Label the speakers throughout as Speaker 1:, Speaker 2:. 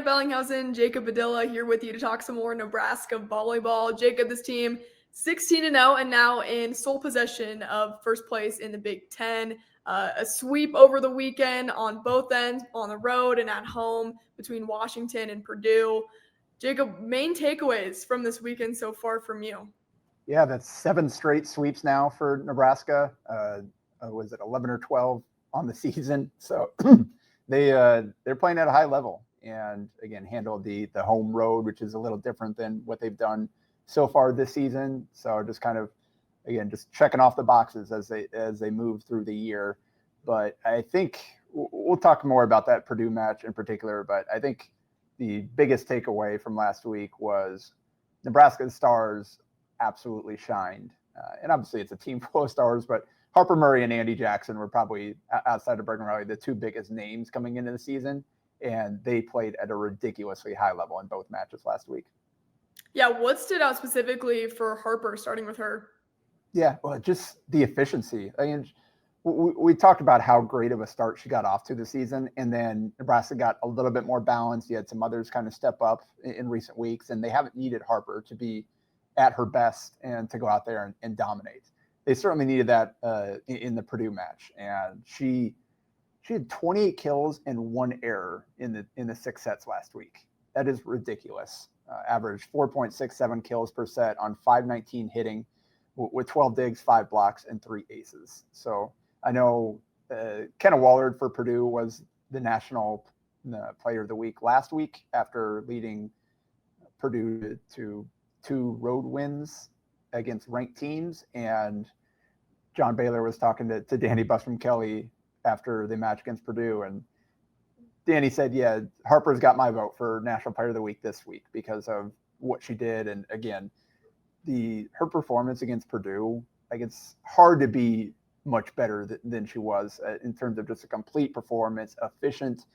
Speaker 1: Bellinghausen, Jacob Padilla here with you to talk some more Nebraska volleyball. Jacob, this team 16-0 and now in sole possession of first place in the Big Ten. A sweep over the weekend on both ends, on the road and at home between Washington and Purdue. Jacob, main takeaways from this weekend so far from you?
Speaker 2: Yeah, that's 7 straight sweeps now for Nebraska. Was it 11 or 12 on the season? So they're playing at a high level, and again handled the home road, which is a little different than what they've done so far this season. So just kind of just checking off the boxes as they move through the year. But I think we'll talk more about that Purdue match in particular. But I think the biggest takeaway from last week was Nebraska's stars absolutely shined. And obviously it's a team full of stars, but Harper Murray and Andy Jackson were probably, outside of Bergen Riley, the two biggest names coming into the season. And they played at a ridiculously high level in both matches last week.
Speaker 1: Yeah, what stood out specifically for Harper, starting with her?
Speaker 2: Yeah, well, just the efficiency. I mean, we talked about how great of a start she got off to the season, and then Nebraska got a little bit more balanced. You had some others kind of step up in recent weeks, and they haven't needed Harper to be at her best and to go out there and dominate. They certainly needed that in the Purdue match, and she had 28 kills and 1 error in the 6 sets last week. That is ridiculous. Average 4.67 kills per set on 519 hitting, with 12 digs, 5 blocks, and 3 aces. So I know Kenna Wallard for Purdue was the national player of the week last week after leading Purdue to 2 road wins against ranked teams. And John Baylor was talking to Danny Busrum-Kelly after the match against Purdue. And Danny said, yeah, Harper's got my vote for national player of the week this week because of what she did. And again, her performance against Purdue, like, it's hard to be much better than she was in terms of just a complete performance, efficient,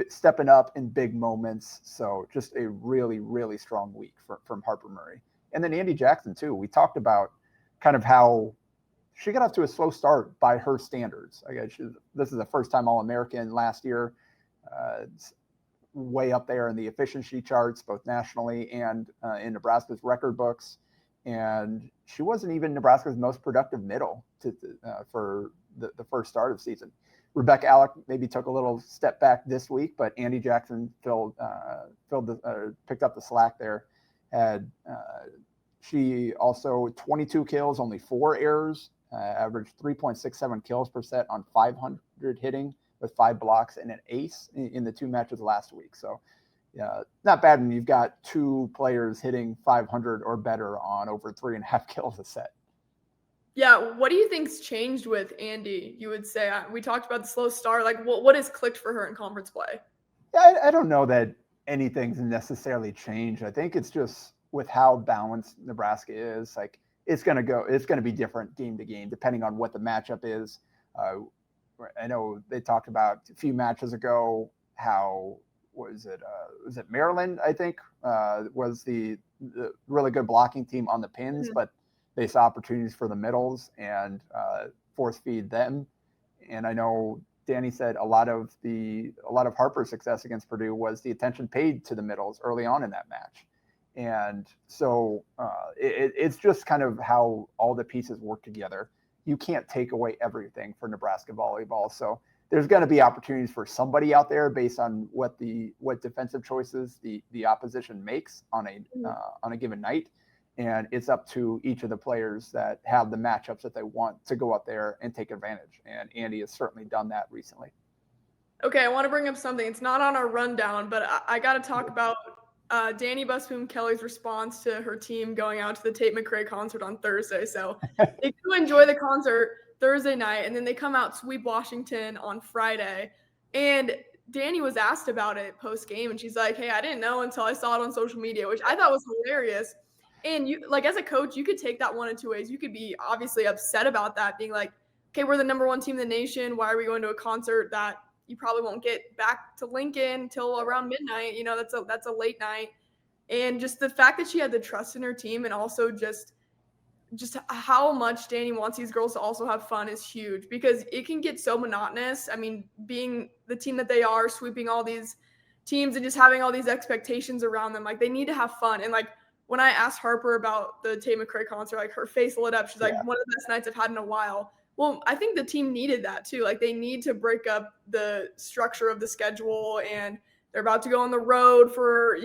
Speaker 2: stepping up in big moments. So just a really, really strong week from Harper Murray. And then Andy Jackson too. We talked about kind of how she got off to a slow start by her standards. I guess this is a first-time All-American last year. It's way up there in the efficiency charts, both nationally and in Nebraska's record books. And she wasn't even Nebraska's most productive middle for the first start of the season. Rebecca Alec maybe took a little step back this week, but Andy Jackson picked up the slack there. She also 22 kills, only 4 errors, averaged 3.67 kills per set on 500 hitting with 5 blocks and an ace in the 2 matches last week. So not bad when you've got 2 players hitting 500 or better on over 3.5 kills a set.
Speaker 1: Yeah, what do you think's changed with Andy? You would say we talked about the slow start. Like, what has clicked for her in conference play?
Speaker 2: Yeah, I don't know that anything's necessarily changed. I think it's just with how balanced Nebraska is. Like, it's going to be different game to game depending on what the matchup is. I know they talked about a few matches ago how was it Maryland, I think, was the really good blocking team on the pins, but they saw opportunities for the middles and force feed them. And I know Danny said a lot of Harper's success against Purdue was the attention paid to the middles early on in that match. And so it's just kind of how all the pieces work together. You can't take away everything for Nebraska volleyball. So there's going to be opportunities for somebody out there based on what defensive choices the opposition makes on a given night. And it's up to each of the players that have the matchups that they want to go out there and take advantage. And Andy has certainly done that recently.
Speaker 1: Okay, I want to bring up something. It's not on our rundown, but I got to talk about Danny Busboom-Kelly's response to her team going out to the Tate McRae concert on Thursday. So they do enjoy the concert Thursday night, and then they come out, sweep Washington on Friday. And Danny was asked about it post-game, and she's like, hey, I didn't know until I saw it on social media, which I thought was hilarious. And you, like, as a coach, you could take that one in 2 ways. You could be obviously upset about that, being like, okay, we're the number 1 team in the nation. Why are we going to a concert that you probably won't get back to Lincoln till around midnight? You know, that's a late night. And just the fact that she had the trust in her team, and also just how much Danny wants these girls to also have fun is huge, because it can get so monotonous. I mean, being the team that they are, sweeping all these teams and just having all these expectations around them. Like, they need to have fun. And like, when I asked Harper about the Tate McRae concert, like, her face lit up. She's like, one of the best nights I've had in a while. Well, I think the team needed that too. Like, they need to break up the structure of the schedule, and they're about to go on the road for,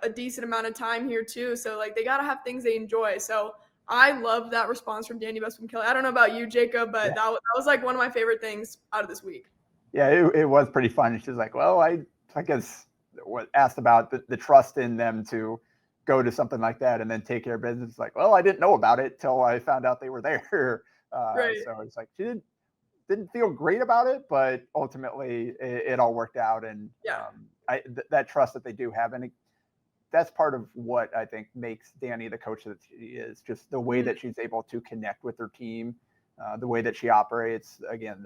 Speaker 1: a decent amount of time here too. So like, they got to have things they enjoy. So I love that response from Danny Busboom-Kelly. I don't know about you, Jacob, but that was like one of my favorite things out of this week.
Speaker 2: Yeah, it was pretty fun. She's like, well, I guess asked about the trust in them to go to something like that and then take care of business. Like, well, I didn't know about it till I found out they were there.
Speaker 1: Right.
Speaker 2: So it's like, she didn't feel great about it, but ultimately it all worked out. And that trust that they do have. And that's part of what I think makes Danny the coach that she is, just the way that she's able to connect with her team, the way that she operates. Again,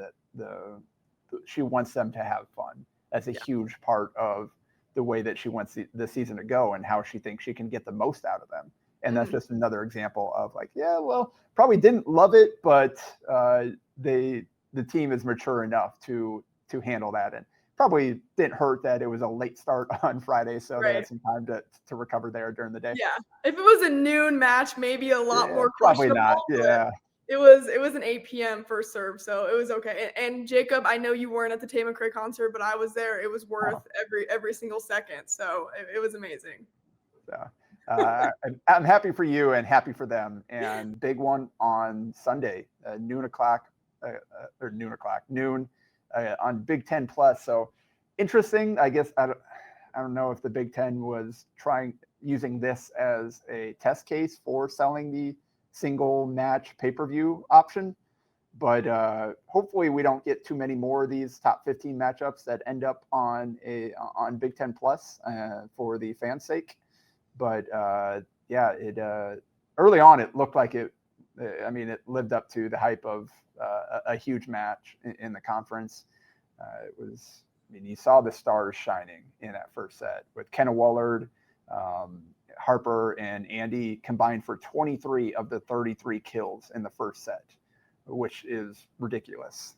Speaker 2: she wants them to have fun. That's a huge part of the way that she wants the season to go and how she thinks she can get the most out of them. And that's just another example of like, probably didn't love it, but the team is mature enough to handle that. And probably didn't hurt that it was a late start on Friday, so they had some time to recover there during the day.
Speaker 1: Yeah, if it was a noon match, maybe a lot more
Speaker 2: probably not. Yeah,
Speaker 1: it was an 8 p.m. first serve, so it was okay. And Jacob, I know you weren't at the Tate McRae concert, but I was there. It was worth every single second, so it was amazing.
Speaker 2: So I'm happy for you and happy for them. And big one on Sunday, noon on Big Ten Plus. So interesting. I guess I don't know if the Big Ten was using this as a test case for selling the single match pay-per-view option, but hopefully we don't get too many more of these top 15 matchups that end up on Big Ten Plus for the fans' sake. But early on it looked like it lived up to the hype of a huge match in the conference. You saw the stars shining in that first set with Kenna Woolard, Harper, and Andy combined for 23 of the 33 kills in the first set, which is ridiculous.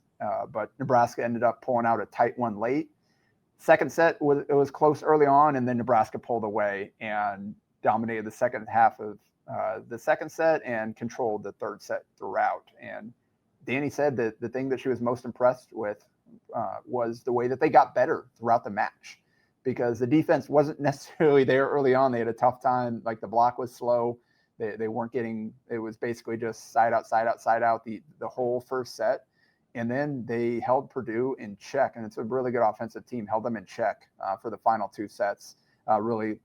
Speaker 2: But Nebraska ended up pulling out a tight one late. Second set was close early on, and then Nebraska pulled away and dominated the second half of the second set and controlled the third set throughout. And Danny said that the thing that she was most impressed with was the way that they got better throughout the match, because the defense wasn't necessarily there early on. They had a tough time. Like, the block was slow. They weren't getting, it was basically just side out the whole first set. And then they held Purdue in check, and it's a really good offensive team, held them in check for the final two sets, really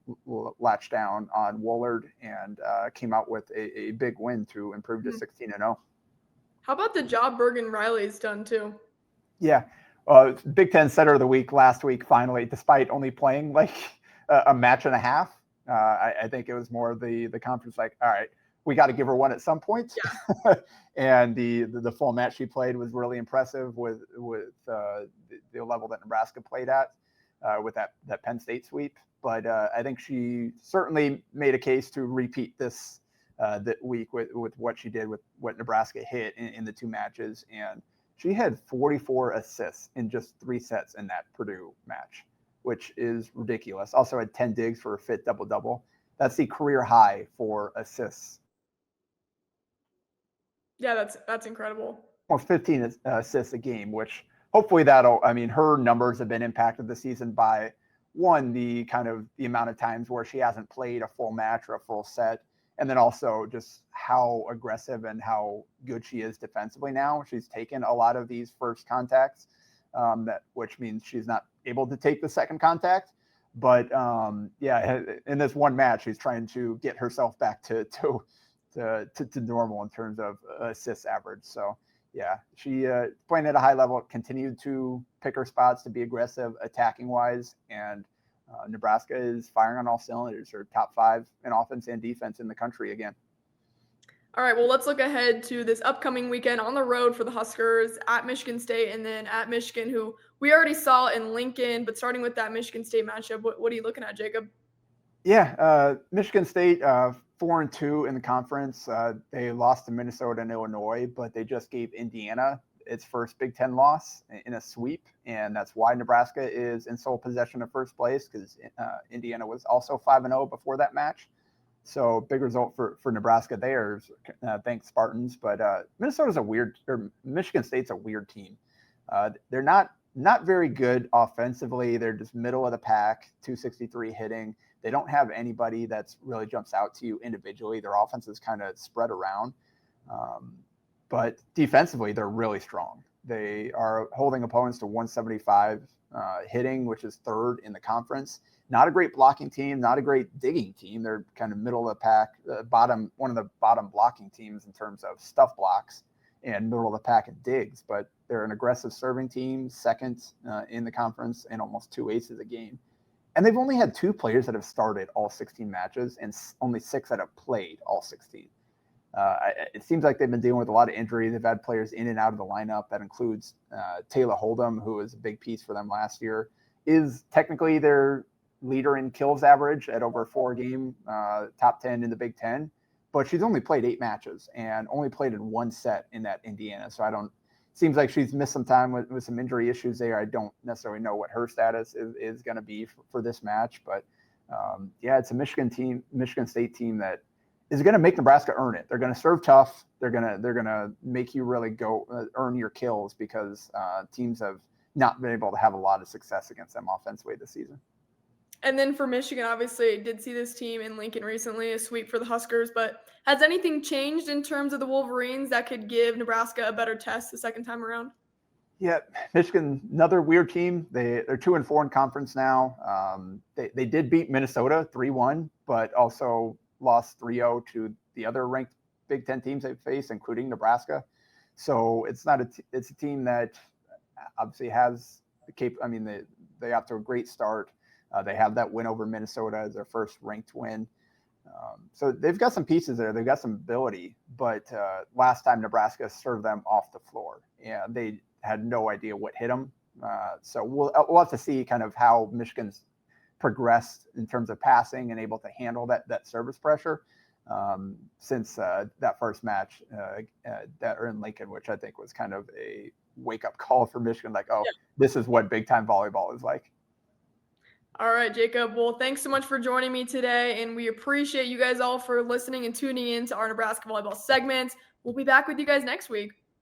Speaker 2: latched down on Woolard and came out with a big win to improve to 16-0.
Speaker 1: How about the job Bergen Riley's done too?
Speaker 2: Yeah. Big Ten Setter of the Week last week, finally, despite only playing like a match and a half. I think it was more of the conference like, all right, we got to give her one at some point. Yeah. And the full match she played was really impressive with the level that Nebraska played at with that Penn State sweep. But I think she certainly made a case to repeat this that week with what she did with what Nebraska hit in the two matches. And she had 44 assists in just 3 sets in that Purdue match, which is ridiculous. Also had 10 digs for a fit double-double. That's the career high for assists.
Speaker 1: Yeah, that's incredible.
Speaker 2: Almost 15 assists a game, which hopefully her numbers have been impacted this season by, one, the amount of times where she hasn't played a full match or a full set. And then also just how aggressive and how good she is defensively now. She's taken a lot of these first contacts, which means she's not able to take the second contact. But in this one match, she's trying to get herself back to normal in terms of assists average. So yeah, she playing at a high level, continued to pick her spots to be aggressive attacking wise, and Nebraska is firing on all cylinders. They're top 5 in offense and defense in the country again.
Speaker 1: All right, well, let's look ahead to this upcoming weekend on the road for the Huskers at Michigan State and then at Michigan, who we already saw in Lincoln. But starting with that Michigan State matchup, what are you looking at, Jacob?
Speaker 2: Yeah, Michigan State 4-2 in the conference. They lost to Minnesota and Illinois, but they just gave Indiana its first Big Ten loss in a sweep, and that's why Nebraska is in sole possession of first place, because Indiana was also 5-0 before that match. So big result for Nebraska there. Thanks, Spartans. But Michigan State's a weird team. They're not very good offensively. They're just middle of the pack, 263 hitting. They don't have anybody that's really jumps out to you individually. Their offense is kind of spread around. But defensively, they're really strong. They are holding opponents to 175 hitting, which is third in the conference. Not a great blocking team, not a great digging team. They're kind of middle of the pack, one of the bottom blocking teams in terms of stuff blocks and middle of the pack in digs. But they're an aggressive serving team, second in the conference, and almost 2 aces a game. And they've only had 2 players that have started all 16 matches and only 6 that have played all 16. It seems like they've been dealing with a lot of injury. They've had players in and out of the lineup. That includes Taylor Hold'em, who was a big piece for them last year, is technically their leader in kills average at over 4 game, top 10 in the Big Ten. But she's only played 8 matches and only played in 1 set in that Indiana. So seems like she's missed some time with some injury issues there. I don't necessarily know what her status is going to be for this match. But it's a Michigan State team that is going to make Nebraska earn it. They're going to serve tough. They're going to make you really go earn your kills, because teams have not been able to have a lot of success against them offensively this season.
Speaker 1: And then for Michigan, obviously, did see this team in Lincoln recently, a sweep for the Huskers. But has anything changed in terms of the Wolverines that could give Nebraska a better test the second time around?
Speaker 2: Yeah, Michigan, another weird team. They're 2-4 in conference now. They did beat Minnesota 3-1, but also lost 3-0 to the other ranked Big Ten teams they face, including Nebraska. So it's a team that obviously has they off to a great start. They have that win over Minnesota as their first ranked win. So they've got some pieces there. They've got some ability, but last time Nebraska served them off the floor, and they had no idea what hit them. So we'll have to see kind of how Michigan's progressed in terms of passing and able to handle that service pressure since that first match that are in Lincoln, which I think was kind of a wake-up call for Michigan, like, this is what big-time volleyball is like.
Speaker 1: All right, Jacob. Well, thanks so much for joining me today, and we appreciate you guys all for listening and tuning in to our Nebraska Volleyball segments. We'll be back with you guys next week.